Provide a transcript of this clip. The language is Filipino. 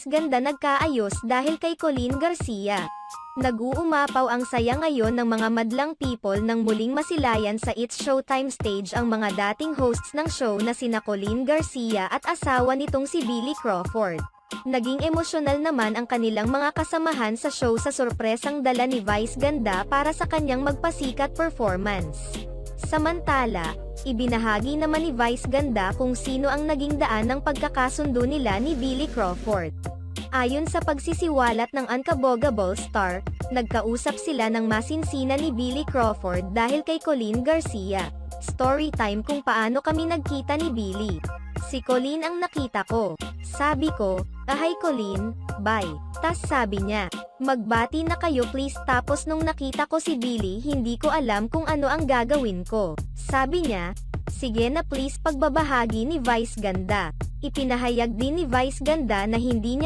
Vice Ganda nagkaayos dahil kay Colleen Garcia. Nag-uumapaw ang saya ngayon ng mga madlang people nang muling masilayan sa It's Showtime stage ang mga dating hosts ng show na sina Colleen Garcia at asawa nitong si Billy Crawford. Naging emosyonal naman ang kanilang mga kasamahan sa show sa sorpresang dala ni Vice Ganda para sa kanyang magpasikat performance. Samantala, ibinahagi naman ni Vice Ganda kung sino ang naging daan ng pagkakasundo nila ni Billy Crawford. Ayon sa pagsisiwalat ng Unkabogable Star, nagkausap sila ng masinsinan ni Billy Crawford dahil kay Colleen Garcia. Story time kung paano kami nagkita ni Billy. Si Colleen ang nakita ko. Sabi ko, "Hi Colleen, bye." Tas sabi niya, "Magbati na kayo please." Tapos nung nakita ko si Billy hindi ko alam kung ano ang gagawin ko. Sabi niya, "Sige na please." Pagbabahagi ni Vice Ganda. Ipinahayag din ni Vice Ganda na hindi niya